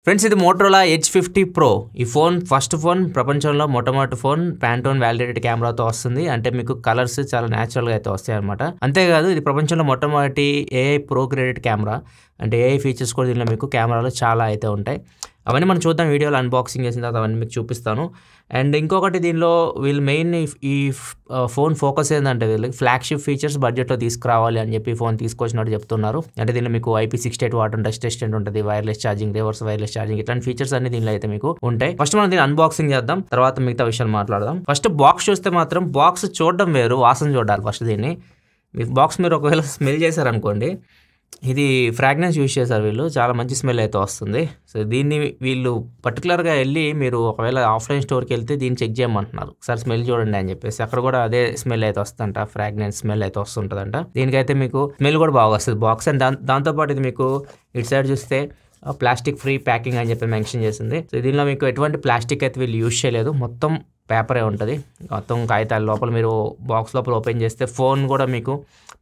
Friends ఇది Motorola edge 50 pro. ఈ phone first phone ప్రపంచంలో మొట్టమొదటి ఫోన్ ప్యాంటోన్ వ్యాలిడేటెడ్ కెమెరాతో వస్తుంది. అంటే మీకు కలర్స్ చాలా న్యాచురల్గా అయితే వస్తాయి అనమాట. అంతేకాదు ఇది ప్రపంచంలో మొట్టమొదటి ఏఐ ప్రో గ్రేడెడ్ కెమెరా. అంటే ఏఐ ఫీచర్స్ కూడా దీనిలో మీకు కెమెరాలో చాలా అయితే ఉంటాయి. అవన్నీ మనం చూద్దాం వీడియోలో అన్బాక్సింగ్ చేసిన తర్వాత అవన్నీ మీకు చూపిస్తాను. అండ్ ఇంకొకటి దీనిలో వీళ్ళు మెయిన్ ఈ ఫోన్ ఫోకస్ ఏంటంటే వీళ్ళకి ఫ్లాగ్షిప్ ఫీచర్స్ బడ్జెట్లో తీసుకురావాలి అని చెప్పి ఫోన్ తీసుకొచ్చినట్టు చెప్తున్నారు. అంటే దీనిలో మీకు IP68 వాటర్ టచ్ టెస్టెంట్ ఉంటుంది, wireless charging, reverse wireless charging, ఇట్లాంటి ఫీచర్స్ అన్ని దీనిలో అయితే మీకు ఉంటాయి. ఫస్ట్ మనం దీన్ని అన్బాక్సింగ్ చేద్దాం, తర్వాత మిగతా విషయాలు మాట్లాడదాం. ఫస్ట్ బాక్స్ చూస్తే మాత్రం బాక్స్ చూడడం వేరు, వాసన చూడాలి ఫస్ట్ దీన్ని. మీ బాక్స్ మీరు ఒకవేళ స్మెల్ చేశారనుకోండి, ఇది ఫ్రాగ్రెన్స్ యూజ్ చేశారు వీళ్ళు, చాలా మంచి స్మెల్ అయితే వస్తుంది. సో దీన్ని వీళ్ళు పర్టికులర్గా వెళ్ళి మీరు ఒకవేళ ఆఫ్లైన్ స్టోర్కి వెళ్తే దీన్ని చెక్ చేయమంటున్నారు, ఒకసారి స్మెల్ చూడండి అని చెప్పేసి. అక్కడ కూడా అదే స్మెల్ అయితే వస్తుందంట, ఫ్రాగ్రెన్స్ స్మెల్ అయితే వస్తుంటుందంట. దీనికైతే మీకు స్మెల్ కూడా బాగా వస్తుంది బాక్స్. అండ్ దాంతోపాటు ఇది మీకు ఇటు సైడ్ చూస్తే ప్లాస్టిక్ ఫ్రీ ప్యాకింగ్ అని చెప్పి మెన్షన్ చేసింది. సో దీనిలో మీకు ఎటువంటి ప్లాస్టిక్ అయితే వీళ్ళు యూజ్ చేయలేదు, మొత్తం పేపరే ఉంటుంది, మొత్తం కాగితాల లోపల. మీరు బాక్స్ లోపల ఓపెన్ చేస్తే ఫోన్ కూడా మీకు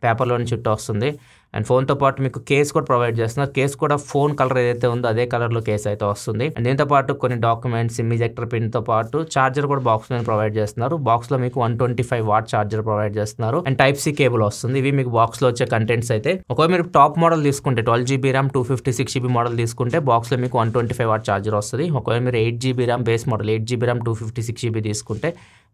పేపర్లోని చుట్టూ వస్తుంది. అండ్ ఫోన్తో పాటు మీకు కేస్ కూడా ప్రొవైడ్ చేస్తున్నారు. కేస్ కూడా ఫోన్ కలర్ ఏదైతే ఉందో అదే కలర్లో కేస్ అయితే వస్తుంది. అండ్ దీంతో పాటు కొన్ని డాక్యుమెంట్స్, సిమ్ ఇజెక్టర్ పిన్తో పాటు చార్జర్ కూడా బాక్స్లో ప్రొవైడ్ చేస్తున్నారు. బాక్స్లో మీకు 125 వాట్ చార్జర్ ప్రొవైడ్ చేస్తున్నారు. అండ్ Type-C కేబుల్ వస్తుంది. ఇవి మీకు బాక్స్లో వచ్చే కంటెంట్స్ అయితే. ఒకవేళ మీరు టాప్ మోడల్ తీసుకుంటే 12GB ర్యామ్ 256GB మోడల్ తీసుకుంటే బాక్స్లో మీకు 125 వాట్ చార్జర్ వస్తుంది. ఒకవేళ మీరు 8GB RAM base model 8GB RAM 256GB తీసుకుంటే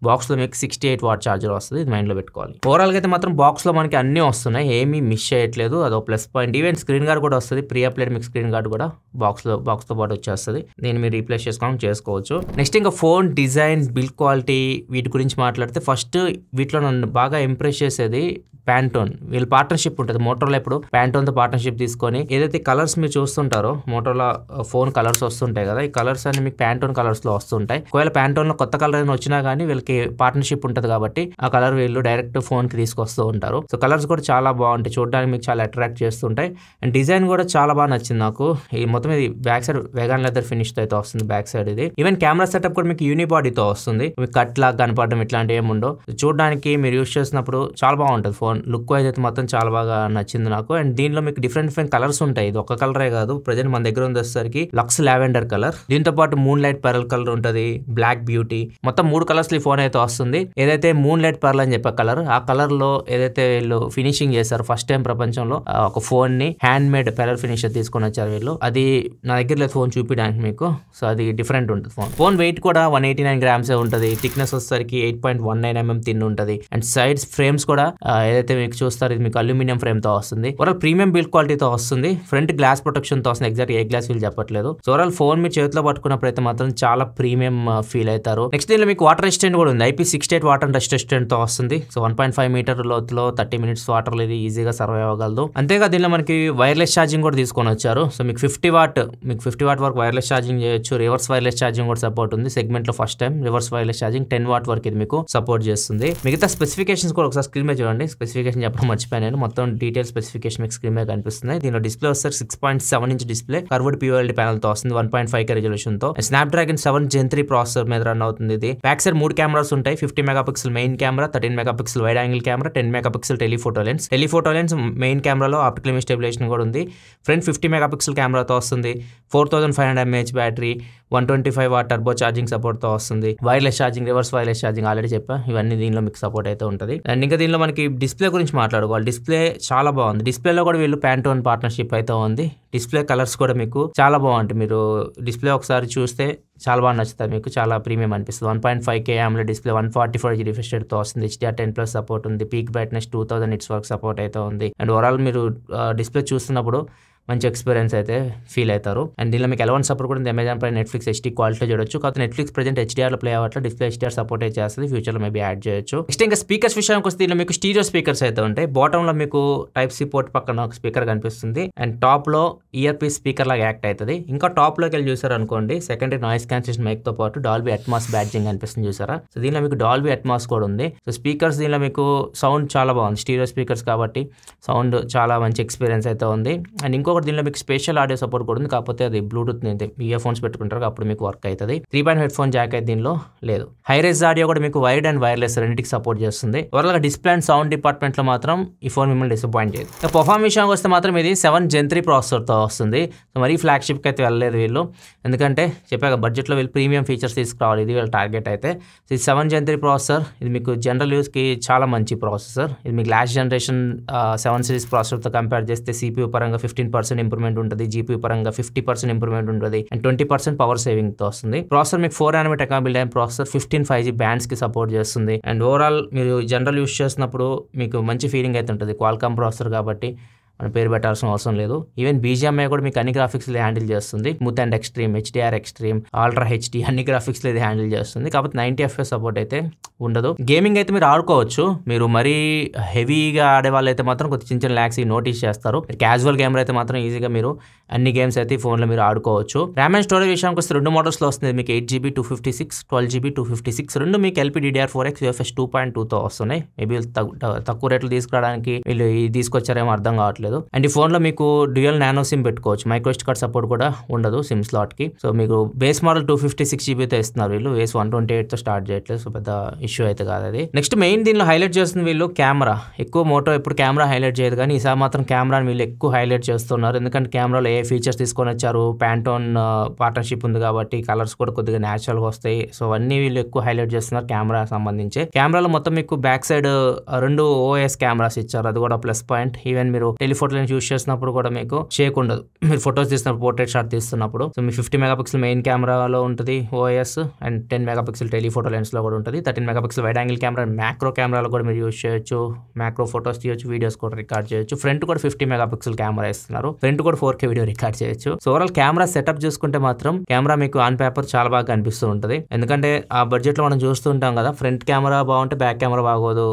బాక్స్లో మీకు 68 వాట్ చార్జర్ వస్తుంది. ఇది మైండ్లో పెట్టుకోవాలి. ఓవరాల్గా అయితే మాత్రం బాక్స్లో మనకి అన్నీ వస్తున్నాయి, ఏమీ మిస్ చేయట్లేదు, అదో plus point. Even screen guard కూడా వస్తుంది, ప్రీ అప్లైడ్ మీకు స్క్రీన్ గార్డ్ కూడా బాక్స్తో పాటు వచ్చేస్తుంది. దీన్ని మీరు రీప్లేస్ చేసుకోవచ్చు. నెక్స్ట్ ఇంకా ఫోన్ డిజైన్, బిల్డ్ క్వాలిటీ, వీటి గురించి మాట్లాడితే ఫస్ట్ వీటిలో నన్ను బాగా ఇంప్రెస్ చేసేది ప్యాంటోన్. వీళ్ళ పార్ట్నర్షిప్ ఉంటుంది. మోటరోలా ఇప్పుడు ప్యాంటోన్తో పార్ట్నర్షిప్ తీసుకొని ఏదైతే కలర్స్ మీరు చూస్తుంటారో, మోటరోలా ఫోన్ కలర్స్ వస్తుంటాయి కదా, ఈ కలర్స్ అన్ని మీకు ప్యాంటోన్ కలర్స్లో వస్తుంటాయి. ఒకవేళ ప్యాంటోన్లో కొత్త కలర్ అయినా వచ్చినా కానీ వీళ్ళకి పార్ట్నర్షిప్ ఉంటుంది కాబట్టి ఆ కలర్ వీళ్ళు డైరెక్ట్ ఫోన్కి తీసుకొస్తూ ఉంటారు. సో కలర్స్ కూడా చాలా బాగుంటాయి, చూడడానికి మీకు చాలా అట్రాక్ట్ చేస్తుంటాయి. అండ్ డిజైన్ కూడా చాలా బాగా నచ్చింది నాకు. ఈ మొత్తం ఇది బ్యాక్ సైడ్ వెగాన్ లెదర్ ఫినిష్తో అయితే వస్తుంది బ్యాక్ సైడ్ ఇది. ఈవెన్ కెమెరా సెటప్ కూడా మీకు యూనిబాడీతో వస్తుంది, మీకు కట్ లాగా కనపడడం ఇట్లాంటివి ఏముండో. చూడడానికి మీరు యూజ్ చేసినప్పుడు చాలా బాగుంటుంది ఫోన్. లుక్ వైజ్ అయితే మొత్తం చాలా బాగా నచ్చింది నాకు. అండ్ దీనిలో మీకు డిఫరెంట్ కలర్స్ ఉంటాయి, ఇది ఒక కలరే కాదు. ప్రజెంట్ మన దగ్గర వచ్చేసరికి లక్స్ లావెండర్ కలర్, దీంతో పాటు మూన్ లైట్ పెరల్ కలర్ ఉంటుంది, బ్లాక్ బ్యూటీ, మొత్తం 3 కలర్స్ ఈ ఫోన్ అయితే వస్తుంది. ఏదైతే మూన్ లైట్ పెరల్ అని చెప్పే కలర్, ఆ కలర్ లో ఏదైతే వీళ్ళు ఫినిషింగ్ చేశారు ఫస్ట్ టైం ప్రపంచంలో ఒక ఫోన్ ని హ్యాండ్ మేడ్ పెరల్ ఫినిషర్ తీసుకొని వచ్చారు వీళ్ళు. అది నా దగ్గర లేదు ఫోన్ చూపించడానికి మీకు. సో అది డిఫరెంట్ ఉంటుంది ఫోన్ వెయిట్ కూడా 189 గ్రామ్స్ ఉంటుంది. థిక్నెస్ వచ్చేసరికి 8.19 mm థిన్ ఉంటుంది. అండ్ సైడ్స్ ఫ్రేమ్స్ కూడా ఏదైతే మీకు చూస్తారు ఇది మీకు అల్యూమినియం ఫ్రేమ్ తో వస్తుంది. ఓవరాల్ ప్రీమియం బిల్డ్ క్వాలిటీతో వస్తుంది. ఫ్రంట్ గ్లాస్ ప్రొటెక్షన్ తో వస్తుంది, ఎగ్జాక్ట్ ఏ గ్లాస్ వీళ్ళు చెప్పట్లేదు. సో ఓవరాల్ ఫోన్ మీ చేతిలో పట్టుకున్నప్పుడు అయితే మాత్రం చాలా ప్రీమియం ఫీల్ అవుతారు. నెక్స్ట్ దీనిలో మీకు వాటర్ రెసిస్టెంట్ కూడా ఉంది, IP68 వాటర్ టచ్ టెస్టెంట్ తో వస్తుంది. సో 1.5 మీటర్ లోతులో 30 minutes వాటర్ ఇది ఈజీగా సర్వైవ్ అవ్వగలదు. అంతేగా దీనిలో మనకి వైర్లెస్ ఛార్జింగ్ కూడా తీసుకొని వచ్చారు. సో మీకు 50 వాట్ వరకు వైర్లెస్ ఛార్జింగ్ చేయొచ్చు. రివర్స్ వైర్లెస్ ఛార్జింగ్ కూడా సపోర్ట్ ఉంది, సెగ్మెంట్ లో first time reverse wireless charging 10 what వరకు ఇది మీకు సపోర్ట్ చేస్తుంది. మిగతా స్పెసిఫికేషన్స్ కూడా ఒకసారి స్క్రీన్ మీద చూడండి. స్పెసిఫికేషన్ చెప్పడం మర్చిపోయాను నేను, మొత్తం డీటెయిల్ స్పెసిఫికేషన్ మీకు స్క్రీన్ మీద కనిపిస్తుంది. దీనిలో డిస్ప్లే వస్తే 6.7 inch display, curved POLED panel తో వస్తుంది, 1.5K రెజల్యూషన్ తో. స్నాప్డ్రాగన్ 7 Gen 3 ప్రాసెసర్ మీద రన్ అవుతుంది ఇది. బ్యాక్ సైడ్ 3 కెమెరాస్ ఉంటాయి, 50 megapixel main camera, 13 megapixel wide angle camera, 10 megapixel telephoto lens. Main కెమెరాలో ఆప్టికల్ ఇమేజ్ స్టెబిలైజేషన్ కూడా ఉంది. ఫ్రంట్ 50 మెగాపిక్సెల్ కెమెరాతో వస్తుంది, 4500 mAh battery, 125 what turbo charging support తో వస్తుంది. Wireless charging, reverse wireless charging already చెప్పా, ఇవన్నీ దీనిలో మీకు సపోర్ట్ అయితే ఉంటుంది. అండ్ ఇంకా దీనిలో మనకి డిస్ప్లే గురించి మాట్లాడుకోవాలి. డిస్ప్లే చాలా బాగుంది. డిస్ప్లేలో కూడా వీళ్ళు ప్యాంటోన్ పార్ట్నర్షిప్ అయితే ఉంది. డిస్ప్లే కలర్స్ కూడా మీకు చాలా బాగుంటాయి. మీరు డిస్ప్లే ఒకసారి చూస్తే చాలా బాగా నచ్చుతుంది మీకు, చాలా ప్రీమియం అనిపిస్తుంది. 1.5K AMOLED display, 144Hz refresh rate తో వస్తుంది. HDR10+ సపోర్ట్ ఉంది, పీక్ బ్రైట్నెస్ 2000 nits వరకు సపోర్ట్ అయితే ఉంది. అండ్ ఓవరాల్ మీరు డిస్ప్లే చూస్తున్నప్పుడు మంచి ఎక్స్పీరియన్స్ అయితే ఫీల్ అవుతారు. అండ్ దీనిలో మీకు ఎలవెన్స్ సపోర్ట్ కూడా అమెజాన్ ప్రైమ్ నెట్ఫ్లిక్స్ HD క్వాలిటీలో చూడొచ్చు. కాకపోతే నెట్ఫ్లిక్స్ ప్రెజెంట్ HDR లో ప్లే అవ్వట్లేదు, డిస్ప్లే HDR సపోర్ట్ అయితే చేస్తుంది, ఫ్యూచర్ లో మేబీ యాడ్ చేయొచ్చు. నెక్స్ట్ ఇంకా స్పీకర్స్ విషయానికి వస్తే దీనిలో మీకు స్టీరియో స్పీకర్స్ అయితే ఉంటాయి. బాటమ్ లో మీకు Type-C పోర్ట్ పక్కన ఒక స్పీకర్ కనిపిస్తుంది, అండ్ టాప్ లో ఇయర్ పీస్ స్పీకర్ లాగా యాక్ట్ అవుతుంది. ఇంకా టాప్ లోకి వెళ్ళి చూసారు అనుకోండి, సెకండరీ నాయిస్ క్యాన్సిలేషన్ మైక్ తో పాటు డాల్బీ అట్మాస్ బ్యాడ్జింగ్ కనిపిస్తుంది చూసారా. సో దీనిలో మీకు డాల్బీ అట్మాస్ కూడా ఉంది. సో స్పీకర్స్ దీనిలో మీకు సౌండ్ చాలా బాగుంది, స్టీరియో స్పీకర్స్ కాబట్టి సౌండ్ చాలా మంచి ఎక్స్పీరియన్స్ అయితే ఉంది. అండ్ ఇంకొకటి కూడా దీనిలో మీకు స్పెషల్ ఆడియో సపోర్ట్ కూడా ఉంది, కాకపోతే అది బ్లూటూత్ ఇయర్ ఫోన్స్ పెట్టుకుంటారు అప్పుడు మీకు వర్క్ అవుతుంది. 3.5 హెడ్ ఫోన్ జాక్ అయితే దీనిలో లేదు. హైరేజ్ ఆడియో కూడా మీకు వైర్డ్ అండ్ వైర్లెస్ రెండింటికి సపోర్ట్ చేస్తుంది. ఓవరాల్గా డిస్ప్లే అండ్ సౌండ్ డిపార్ట్మెంట్ లో మాత్రం ఈ ఫోన్ మిమ్మల్ని డిసప్పాయింట్ చేయదు. పర్ఫార్మెన్స్ విషయానికి వస్తే మాత్రం ఇది 7 Gen 3 ప్రాసెసర్తో వస్తుంది. సో మరీ ఫ్లాగ్షిప్కి అయితే వెళ్ళలేదు వీళ్ళు, ఎందుకంటే చెప్పాక బడ్జెట్లో వీళ్ళు ప్రీమియం ఫీచర్స్ తీసుకురావాలి, ఇది వీళ్ళ టార్గెట్ అయితే. సో ఇది 7 Gen 3 ప్రాసెసర్. ఇది మీకు జనరల్ యూస్కి చాలా మంచి ప్రాసెసర్. ఇది మీకు లాస్ట్ జనరేషన్ 7 సిరీస్ ప్రాసెసర్తో కంపేర్ చేస్తే CPU పరంగా 15% ఇంప్రూవ్మెంట్ ఉంటుంది, GPU పరంగా 50% ఇంప్రూవ్మెంట్ ఉంటుంది, అండ్ 20% పవర్ సేవింగ్తో వస్తుంది. ప్రాసెసర్ మీకు 4nm టెక్నాబిల్ ప్రాసెసర్ 15 5G బ్యాండ్స్కి సపోర్ట్ చేస్తుంది. అండ్ ఓవరాల్ మీరు జనరల్ యూస్ చేసినప్పుడు మీకు మంచి ఫీలింగ్ అయితే ఉంటుంది. క్వాల్కామ్ ప్రాసెసర్ కాబట్టి మన పేరు పెట్టాల్సిన అవసరం లేదు. ఈవెన్ BGMI కూడా మీకు అన్ని గ్రాఫిక్స్ హ్యాండిల్ చేస్తుంది. Smooth and extreme, HDR extreme, ultra HD అన్ని గ్రాఫిక్స్ ఇది హ్యాండిల్ చేస్తుంది. కాబట్టి 90 FPS సపోర్ట్ అయితే ఉండదు. గేమింగ్ అయితే మీరు ఆడుకోవచ్చు. మీరు మరీ హెవీగా ఆడే వాళ్ళు అయితే మాత్రం కొంచెం చిన్న ల్యాక్స్ నోటీస్ చేస్తారు. క్యాజువల్ గేమర్ అయితే మాత్రం ఈజీగా మీరు అన్ని గేమ్స్ అయితే ఈ ఫోన్లో మీరు ఆడుకోవచ్చు. ర్యామ్ అండ్ స్టోరేజ్ విషయానికి వస్తే 2 మోడల్స్లో వస్తుంది. మీకు 8GB 256, 12GB 256 రెండు మీకు LPDDR4X UFS 2.2తో వస్తున్నాయి. మేబీ తక్కువ రేట్లు తీసుకురావడానికి వీళ్ళు తీసుకొచ్చారేమో అర్థం కావట్లేదు. అండ్ ఈ ఫోన్ లో మీకు డ్యూయల్ నానో సిమ్ పెట్టుకోవచ్చు. మైక్రోఎస్డి కార్డ్ సపోర్ట్ కూడా ఉండదు సిమ్ స్లాట్ కి. సో మీకు బేస్ మోడల్ 256GB తో ఇస్తున్నారు వీళ్ళు, బేస్ 128 తో స్టార్ట్ చేయట్లేదు. సో పెద్ద ఇష్యూ అయితే కాదు అది. నెక్స్ట్ మెయిన్ దీనిలో హైలైట్ చేస్తుంది వీళ్ళు కెమెరా. ఎక్కువ మోటో ఎప్పుడు కెమెరా హైలైట్ చేయదు, కానీ ఈసారి మాత్రం కెమెరాని వీళ్ళు ఎక్కువ హైలైట్ చేస్తున్నారు. ఎందుకంటే కెమెరాలో ఏ ఫీచర్స్ తీసుకొని వచ్చారు, ప్యాంటోన్ పార్ట్నర్షిప్ ఉంది కాబట్టి కలర్స్ కూడా కొద్దిగా న్యాచురల్ గా వస్తాయి. సో అన్ని వీళ్ళు ఎక్కువ హైలైట్ చేస్తున్నారు కెమెరా సంబంధించి. కెమెరాలో మొత్తం మీకు బ్యాక్ సైడ్ 2 OIS కెమెరాస్ ఇచ్చారు, అది కూడా ప్లస్ పాయింట్. ఈవెన్ మీరు టెలిఫోటో లెన్స్ యూస్ చేసినప్పుడు కూడా మీకు షేక్ ఉండదు. మీరు ఫొటోస్ తీసినప్పుడు, పోర్ట్రేట్ షాట్ తీస్తున్నప్పుడు. సో మీ 50 మెగాపిక్సెల్ మెయిన్ కెమెరాలో ఉంటుంది OIS, and 10 megapixel telephoto lens లో కూడా ఉంటుంది. 13 megapixel wide angle camera, macro కెమెరాలో కూడా మీరు యూస్ చేయొచ్చు. మ్యాక్రో ఫొటోస్ తీయొచ్చు, వీడియోస్ కూడా రికార్డ్ చేయొచ్చు. ఫ్రంట్ కూడా 50 మెగాపిక్సెల్ కెమెరా ఇస్తున్నారు, ఫ్రంట్ కూడా 4K వీడియో రికార్డ్ చేయొచ్చు. సో ఓవరాల్ కెమెరా సెటప్ చూసుకుంటే మాత్రం కెమెరా మీకు ఆన్ పేపర్ చాలా బాగా కనిపిస్తూ ఉంటుంది. ఎందుకంటే ఆ బడ్జెట్ లో మనం చూస్తూ ఉంటాం కదా, ఫ్రంట్ కెమెరా బాగుంటే బ్యాక్ కెమెరా బాగోదు,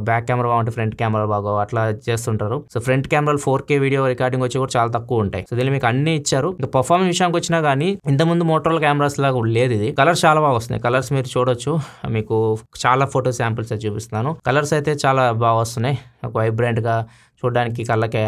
బ్యాక్ కెమెరా బాగుంటే ఫ్రంట్ కెమెరా బాగోదు, అట్లా చేస్తుంటారు. సో ఫ్రంట్ కెమెరాలు 4K వీడియో రికార్డింగ్ వచ్చి కూడా చాలా తక్కువ ఉంటాయి. సో దీనిలో మీకు అన్ని ఇచ్చారు. ఇంకా పర్ఫార్మెన్స్ విషయానికి వచ్చినా కానీ ఇంతకుముందు మోటరోలా కెమెరాస్ లాగా లేదు ఇది. కలర్స్ చాలా బాగా వస్తున్నాయి. కలర్స్ మీరు చూడొచ్చు, మీకు చాలా ఫోటో శాంపిల్స్ చూపిస్తున్నాను. కలర్స్ అయితే చాలా బాగా వస్తున్నాయి, వైబ్రెంట్ గా చూడడానికి కళ్ళకి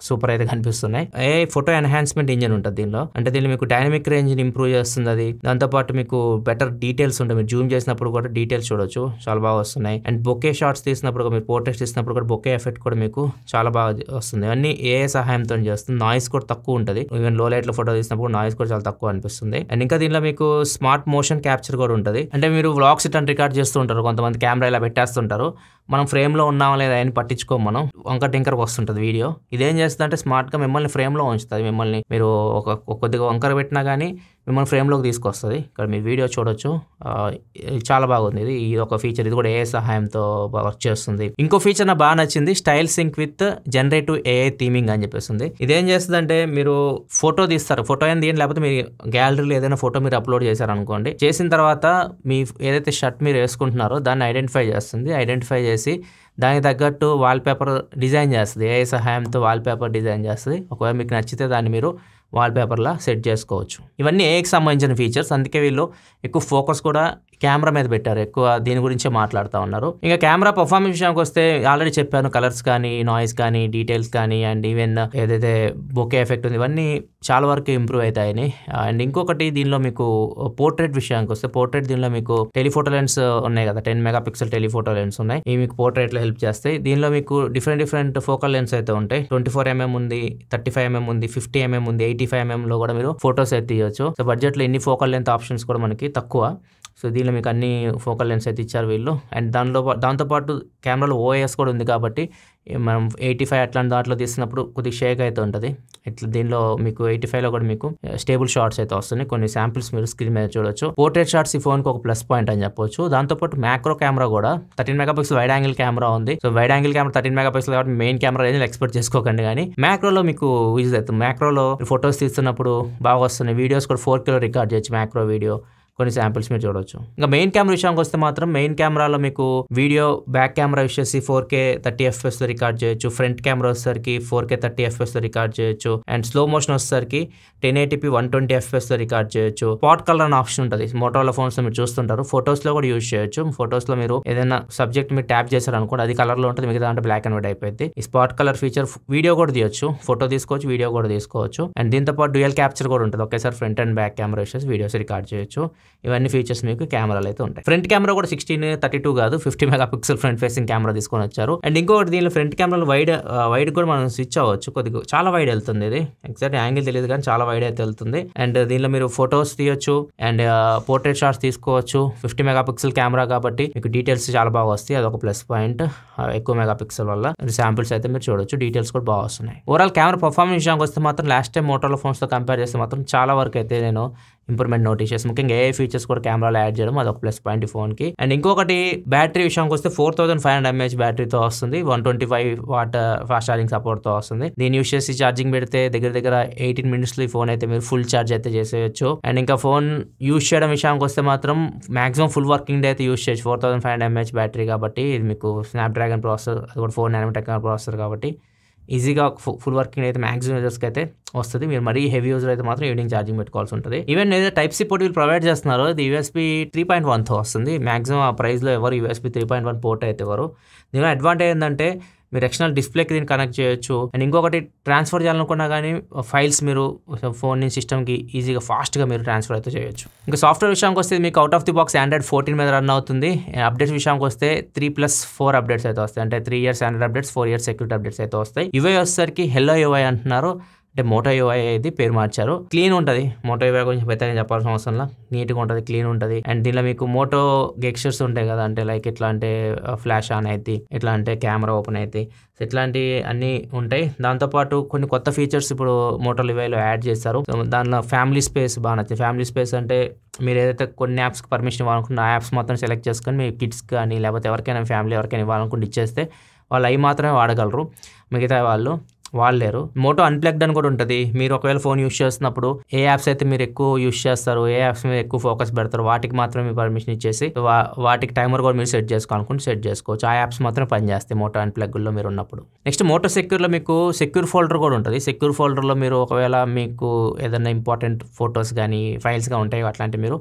సూపర్ అయితే కనిపిస్తున్నాయి. ఫోటో ఎన్హాన్స్మెంట్ ఇంజిన్ ఉంటుంది దీనిలో, అంటే దీనిలో మీకు డైనమిక్ రేంజ్ ఇంప్రూవ్ చేస్తుంది అది. దాంతోపాటు మీకు బెటర్ డీటెయిల్స్ ఉంటాయి, మీరు జూమ్ చేసినప్పుడు కూడా డీటెయిల్స్ చూడొచ్చు, చాలా బాగా వస్తున్నాయి. అండ్ బొకే షాట్స్ తీసినప్పుడు, మీరు పోర్ట్రేట్స్ తీసినప్పుడు కూడా బొకే ఎఫెక్ట్ కూడా మీకు చాలా బాగా వస్తుంది. అన్ని AI సహాయంతో చేస్తుంది. నాయిస్ కూడా తక్కువ ఉంటుంది. ఈవెన్ లో లైట్ లో ఫోటో తీసినప్పుడు నాయిస్ కూడా చాలా తక్కువ అనిపిస్తుంది. అండ్ ఇంకా దీనిలో మీకు స్మార్ట్ మోషన్ క్యాప్చర్ కూడా ఉంటుంది. అంటే మీరు వ్లాగ్స్ ఇట్లా రికార్డ్ చేస్తూ ఉంటారు, కొంతమంది కెమెరా ఇలా పెట్టేస్తుంటారు, మనం ఫ్రేమ్ లో ఉన్నామా లేదా అని పట్టించుకోము, మనం వంక టింకర్ వస్తుంటుంది వీడియో. ఇదేం చేస్తుంది అంటే స్మార్ట్ గా మిమ్మల్ని ఫ్రేమ్ లో ఉంచుతుంది. మిమ్మల్ని మీరు కొద్దిగా వంకర పెట్టినా కానీ మిమ్మల్ని ఫ్రేమ్లోకి తీసుకొస్తుంది. ఇక్కడ మీరు వీడియో చూడొచ్చు, చాలా బాగుంది. ఇది ఒక ఫీచర్, ఇది కూడా AI సహాయంతో వర్క్ చేస్తుంది. ఇంకో ఫీచర్ నాకు బాగా నచ్చింది, style sync with generative AI theming అని చెప్పేస్తుంది. ఇదేం చేస్తుంది అంటే, మీరు ఫోటో తీస్తారు, ఫోటో ఏం తీయండి, లేకపోతే మీరు గ్యాలరీలో ఏదైనా ఫోటో మీరు అప్లోడ్ చేశారు అనుకోండి, చేసిన తర్వాత మీ ఏదైతే షర్ట్ మీరు వేసుకుంటున్నారో దాన్ని ఐడెంటిఫై చేస్తుంది. ఐడెంటిఫై చేసి దానికి తగ్గట్టు వాల్పేపర్ డిజైన్ చేస్తుంది. AI సహాయంతో వాల్పేపర్ డిజైన్ చేస్తుంది. ఒకవేళ మీకు నచ్చితే దాన్ని మీరు వాల్పేపర్లా సెట్ చేసుకోవచ్చు. ఇవన్నీ AIకి సంబంధించిన ఫీచర్స్, అందుకే వీళ్ళు ఎక్కువ ఫోకస్ కూడా కెమెరా మీద పెట్టారు, ఎక్కువ దీని గురించే మాట్లాడుతూ ఉన్నారు. ఇంకా కెమెరా పర్ఫార్మెన్స్ విషయానికి వస్తే ఆల్రెడీ చెప్పాను, కలర్స్ కానీ, నాయిస్ కానీ, డీటెయిల్స్ కానీ, అండ్ ఈవెన్ ఏదైతే బొకే ఎఫెక్ట్ ఉంది ఇవన్నీ చాలా వరకు ఇంప్రూవ్ అవుతాయని. అండ్ ఇంకొకటి దీనిలో మీకు పోర్ట్రేట్ విషయానికి వస్తే, పోర్ట్రేట్ దీనిలో మీకు టెలిఫోటో లెన్స్ ఉన్నాయి కదా, 10 మెగాపిక్సెల్ టెలిఫోటో లెన్స్ ఉన్నాయి, ఇవి మీకు పోర్ట్రేట్లో హెల్ప్ చేస్తాయి. దీనిలో మీకు డిఫరెంట్ ఫోకల్ లెన్స్ అయితే ఉంటాయి. 24mm ఉంది, 35mm ఉంది, 50mm ఉంది, 85mm లో కూడా మీరు ఫోటోస్ అయితే తీయొచ్చు. సో బడ్జెట్ లో ఇన్ని ఫోకల్ లెంత్ ఆప్షన్స్ కూడా మనకి తక్కువ. సో దీనిలో మీకు అన్ని ఫోకల్ లెన్స్ అయితే ఇచ్చారు వీళ్ళు. అండ్ దాంతోపాటు కెమెరాలో OIS కూడా ఉంది కాబట్టి మనం 85 అట్లాంటి దాంట్లో తీసినప్పుడు కొద్దిగా షేక్ అయితే ఉంటుంది. ఇట్లా దీనిలో మీకు 85లో కూడా మీకు స్టేబుల్ షాట్స్ అయితే వస్తున్నాయి. కొన్ని శాంపిల్స్ మీరు స్క్రీన్ మీద చూడొచ్చు. పోర్ట్రేట్ షాట్స్ ఈ ఫోన్కి ఒక ప్లస్ పాయింట్ అని చెప్పొచ్చు. దాంతోపాటు మ్యాక్రో కెమెరా కూడా 13 మెగాపిక్సెల్ వైడ్ యాంగిల్ కెమెరా ఉంది. So wide angle camera 13 megapixel కాబట్టి మెయిన్ కెమెరా రేంజ్ ఎక్స్పెక్ట్ చేసుకోకండి, కానీ మ్యాక్రోలో మీకు యూజ్ అవుతుంది. మ్యాక్రోలో ఫొటోస్ తీస్తున్నప్పుడు బాగా వస్తున్నాయి. వీడియోస్ కూడా 4Kలో రికార్డ్ చేయొచ్చు మ్యాక్రో వీడియో. కొన్ని శాంపిల్స్ మీరు చూడొచ్చు. ఇంకా మెయిన్ కెమెరా విషయానికి వస్తే మాత్రం మెయిన్ కెమెరాలో మీకు వీడియో బ్యాక్ కెమెరా వచ్చేసి 4K 30 FPS లో రికార్డ్ చేయొచ్చు. ఫ్రంట్ కెమెరా వచ్చేసరికి 4K 30 FPS లో రికార్డ్ చేయొచ్చు. అండ్ స్లో మోషన్ వచ్చేసరికి 1080p 120 FPS లో రికార్డ్ చేయొచ్చు. స్పాట్ కలర్ అనే ఆప్షన్ ఉంటుంది మోటోరోలా ఫోన్స్ లో మీరు చూస్తుంటారు. ఫొటోస్ లో కూడా యూజ్ చేయొచ్చు. ఫొటోస్ లో మీరు ఏదైనా సబ్జెక్ట్ మీరు ట్యాప్ చేశారు అనుకోండి, అది కలర్ లో ఉంటుంది, మిగతా అంటే బ్లాక్ అండ్ వైట్ అయిపోయింది. ఈ స్పాట్ కలర్ ఫీచర్ వీడియో కూడా తీయొచ్చు, ఫోటో తీసుకోవచ్చు, వీడియో కూడా తీసుకోవచ్చు. అండ్ దీంతో పాటు డ్యూయల్ క్యాప్చర్ కూడా ఉంటుంది. ఒకేసారి ఫ్రంట్ అండ్ బ్యాక్ కెమెరా వచ్చేసి వీడియోస్ రికార్డ్ చేయొచ్చు. ఇవన్నీ ఫీచర్స్ మీకు కెమెరాలు అయితే ఉంటాయి. ఫ్రంట్ కెమెరా కూడా 16:32 కాదు 50 మెగాపిక్సెల్ ఫ్రంట్ ఫేసింగ్ కెమెరా తీసుకొని వచ్చారు. అండ్ ఇంకొకటి దీనిలో ఫ్రంట్ కెమెరాలో వైడ్ కూడా మనం స్విచ్ అవ్వచ్చు. కొద్దిగా చాలా వైడ్ వెళ్తుంది. ఇది ఎగ్జాక్ట్ యాంగిల్ తెలియదు కానీ చాలా వైడ్ అయితే వెళ్తుంది. అండ్ దీనిలో మీరు ఫొటోస్ తీయొచ్చు అండ్ పోర్ట్రేట్ షాట్స్ తీసుకోవచ్చు. 50 మెగాపిక్సెల్ కెమెరా కాబట్టి మీకు డీటెయిల్స్ చాలా బాగా వస్తాయి. అదొక ప్లస్ పాయింట్. ఎక్కువ మెగాపిక్సెల్ వల్ల శాంపిల్స్ అయితే మీరు చూడొచ్చు. డీటెయిల్స్ కూడా బాగా వస్తున్నాయి. ఓవరాల్ కెమెరా పర్ఫార్మెన్స్ విషయానికి వస్తే మాత్రం లాస్ట్ టైం మోటోరోలా ఫోన్స్ తో కంపేర్ చేస్తే మాత్రం చాలా వరకు అయితే నేను ఇంప్రూవ్మెంట్ నోటీస్ చేసి ముఖ్యంగా ఏ ఫీచర్స్ కూడా కెమెరాలో యాడ్ చేయడం అదొక ప్లస్ పాయింట్ ఈ ఫోన్ కి. అండ్ ఇంకొకటి బ్యాటరీ విషయానికి వస్తే 4500 mAh బ్యాటరీతో వస్తుంది. 125 వాట్ ఫాస్ట్ ఛార్జింగ్ సపోర్ట్ తో వస్తుంది. దీన్ని యూస్ చేసి ఛార్జింగ్ పెడితే దగ్గర 18 minutes లో ఈ ఫోన్ అయితే మీరు ఫుల్ ఛార్జ్ అయితే చేసేయచ్చు. అండ్ ఇంకా ఫోన్ యూస్ చేయడం విషయానికి వస్తే మాత్రం మాక్సిమం ఫుల్ వర్కింగ్ డే అయితే యూస్ చేయొచ్చు. 4500 mAh బ్యాటరీ కాబట్టి ఇది మీకు స్నాప్డ్రాగన్ ప్రాసెసర్, అది కూడా 4nm ప్రాసెసర్ కాబట్టి ఈజీగా ఫుల్ వర్కింగ్ అయితే మాక్సిమం యూజర్స్కి అయితే వస్తుంది. మీరు మరీ హెవీ యూజర్ అయితే మాత్రం ఈవినింగ్ ఛార్జింగ్ పెట్టుకోవాల్సి ఉంటుంది. ఈవెన్ ఏదైతే టైప్-C పోర్ట్ వీళ్ళు ప్రొవైడ్ చేస్తున్నారో ఇది USB 3.1తో వస్తుంది. మాక్సిమం ఆ ప్రైస్లో ఎవరు USB 3.1 పోర్ట్ అయితే ఎవరు. దీనిలో అడ్వాంటేజ్ ఏంటంటే మీరు ఎక్స్టర్నల్ డిస్ప్లేకి దీన్ని కనెక్ట్ చేయొచ్చు. అండ్ ఇంకొకటి ట్రాన్స్ఫర్ చేయాలనుకున్నా కానీ ఫైల్స్ మీరు ఫోన్ నుంచి సిస్టమ్కి ఈజీగా ఫాస్ట్గా మీరు ట్రాన్స్ఫర్ అయితే చేయొచ్చు. ఇంకా సాఫ్ట్వేర్ విషయానికి వస్తే మీకు out of the box Android 14 మీద రన్ అవుతుంది. అప్డేట్స్ విషయానికి వస్తే 3+4 అప్డేట్స్ అయితే వస్తాయి. అంటే 3 years Android updates, 4 years security updates అయితే వస్తాయి. ఇవే వచ్చేసరికి హెల్లో UI అంటున్నారు. అంటే మోటో UI అయితే పేరు మార్చారు. క్లీన్ ఉంటుంది. మోటో UI గురించి పెద్దగా చెప్పాల్సిన అవసరం లేదు. నీట్గా ఉంటుంది, క్లీన్ ఉంటుంది. అండ్ దీనిలో మీకు మోటో గెస్చర్స్ ఉంటాయి కదా, అంటే లైక్ ఎట్లా అంటే ఫ్లాష్ ఆన్ అయితే, ఎట్లా అంటే కెమెరా ఓపెన్ అయితే, ఇట్లాంటివి అన్నీ ఉంటాయి. దాంతోపాటు కొన్ని కొత్త ఫీచర్స్ ఇప్పుడు మోటో UIలో యాడ్ చేస్తారు. దానిలో ఫ్యామిలీ స్పేస్ బాగా నచ్చింది. ఫ్యామిలీ స్పేస్ అంటే మీరు ఏదైతే కొన్ని యాప్స్కి పర్మిషన్ ఇవ్వాలనుకుంటే ఆ యాప్స్ మొత్తం సెలెక్ట్ చేసుకొని మీ కిడ్స్ కానీ లేకపోతే ఎవరికైనా ఫ్యామిలీ ఎవరికైనా ఇవ్వాలనుకుంటే ఇచ్చేస్తే వాళ్ళు అవి మాత్రమే వాడగలరు, మిగతా వాళ్ళు వాడలేరు. మోటో అన్ప్లగ్డ్ అని కూడా ఉంటుంది. మీరు ఒకవేళ ఫోన్ యూస్ చేస్తున్నప్పుడు ఏ యాప్స్ అయితే మీరు ఎక్కువ యూస్ చేస్తారు, ఏ యాప్స్ మీద ఎక్కువ ఫోకస్ పెడతారు వాటికి మాత్రమే మీ పర్మిషన్ ఇచ్చేసి వాటికి టైమర్ కూడా మీరు సెట్ చేసుకోవాలనుకుంటే సెట్ చేసుకోవచ్చు. ఆ యాప్స్ మాత్రం పనిచేస్తాయి మోటో అన్ప్లగ్లో మీరు ఉన్నప్పుడు. నెక్స్ట్ మోటో సెక్యూర్లో మీకు సెక్యూర్ ఫోల్డర్ కూడా ఉంటుంది. సెక్యూర్ ఫోల్డర్లో మీరు ఒకవేళ మీకు ఏదైనా ఇంపార్టెంట్ ఫొటోస్ కానీ ఫైల్స్గా ఉంటాయి అట్లాంటివి మీరు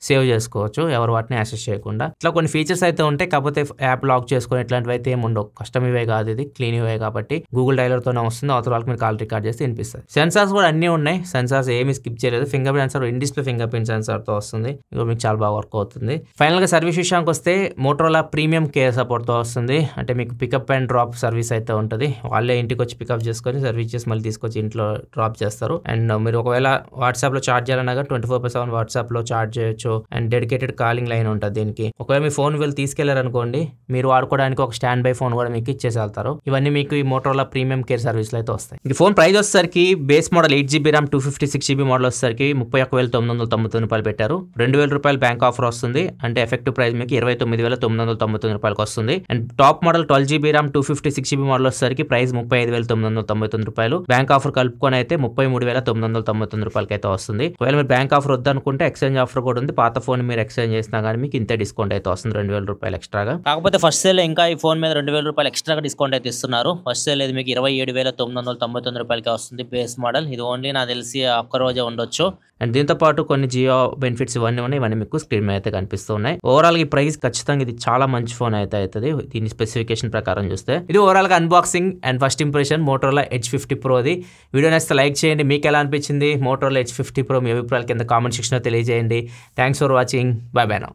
సేవ్ చేసుకోవచ్చు, ఎవరు వాటిని యాక్సెస్ చేయకుండా. ఇట్లా కొన్ని ఫీచర్స్ అయితే ఉంటాయి. కాకపోతే యాప్ లాక్ చేసుకొని ఇట్లాంటివి అయితే ఏమి ఉండవు. కస్టమ్ ఇవే కాదు, ఇది క్లీన్ ఇవే కాబట్టి గూగుల్ డైలర్తోనే వస్తుంది. అవతల వాళ్ళకి మీరు కాల్ రికార్డ్ చేస్తే వినిపిస్తుంది. సెన్సార్స్ కూడా అన్నీ ఉన్నాయి. సెన్సార్స్ ఏమి స్కిప్ చేయలేదు. Finger print sensor, in display finger print సెన్సార్తో వస్తుంది. ఇది మీకు చాలా బాగా వర్క్ అవుతుంది. ఫైనల్గా సర్వీస్ విషయానికి వస్తే మోటోరోలా ప్రీమియం కేర్ సపోర్ట్తో వస్తుంది. అంటే మీకు పికప్ అండ్ డ్రాప్ సర్వీస్ అయితే ఉంటుంది. వాళ్ళే ఇంటికి వచ్చి పికప్ చేసుకొని సర్వీస్ చేసి మళ్ళీ తీసుకొచ్చి ఇంట్లో డ్రాప్ చేస్తారు. అండ్ మీరు ఒకవేళ వాట్సాప్లో చార్జ్ చేయాలన్నా 24/7 వాట్సాప్లో చార్జ్ చేయొచ్చు. అండ్ డెడికేటెడ్ కాలింగ్ లైన్ ఉంటుంది దీనికి. ఒకవేళ మీ ఫోన్ వీళ్ళు తీసుకెళ్లారనుకోండి, మీరు వాడుకోవడానికి ఒక స్టాండ్ బై ఫోన్ కూడా మీకు ఇచ్చేసి వెళ్తారు. ఇవన్నీ మీకు ఈ మోటోరోలా ప్రీమియం కేర్ సర్వీస్లో అయితే వస్తాయి. ఈ ఫోన్ ప్రైస్ వచ్చేసరికి base model 8GB RAM 256GB model వచ్చేసరికి 31,999 రూపాయలు పెట్టారు. 2,000 రూపాయలు బ్యాంక్ ఆఫర్ వస్తుంది. అంటే ఎఫెక్టివ్ ప్రైస్ మీకు 29,999 రూపాయలకు వస్తుంది. And top model 12GB RAM 256GB model వచ్చేసరికి ప్రైస్ 35,999 రూపాయలు. బ్యాంక్ ఆఫర్ కలుపుకొని అయితే 33,999 రూపాయలకి అయితే వస్తుంది. ఒకవేళ మీరు బ్యాంక్ ఆఫర్ వద్దనుకుంటే ఎక్స్చేంజ్ ఆఫర్ కూడా ఉంది. పాత ఫోన్ మీరు ఎక్స్చేంజ్ చేసినా కానీ మీకు ఇంతే డిస్కౌంట్ అయితే వస్తుంది, 2,000 రూపాయలు ఎక్స్ట్రాగా. కాకపోతే ఫస్ట్ సేల్ ఇంకా ఈ ఫోన్ మీద 2,000 రూపాయలు ఎక్స్ట్రాగా డిస్కౌంట్ అయితే ఇస్తున్నారు. ఫస్ట్ సేల్ ఇది మీకు 27,999 రూపాయలకి వస్తుంది బేస్ మోడల్. ఇది ఓన్లీ నాకు తెలిసి ఒక్క రోజే ఉండొచ్చు. అండ్ దీంతో పాటు కొన్ని జియో బెనిఫిట్స్ ఇవన్నీ ఉన్నాయి. ఇవన్నీ మీకు స్క్రీన్ మీద అయితే కనిపిస్తున్నాయి. ఓవరాల్ ఈ ప్రైస్ ఖచ్చితంగా ఇది చాలా మంచి ఫోన్ అయితే అవుతుంది దీని స్పెసిఫికేషన్ ప్రకారం చూస్తే. ఇది ఓవరాల్ గా unboxing and first impression Motorola Edge 50 Proది. వీడియో నచ్చితే లైక్ చేయండి. మీకు ఎలా అనిపించింది మోటోరోలా Edge 50 Pro? మీ అభిప్రాయాలు కింద కామెంట్ సెక్షన్లో తెలియజేయండి. Thanks for watching. By by now.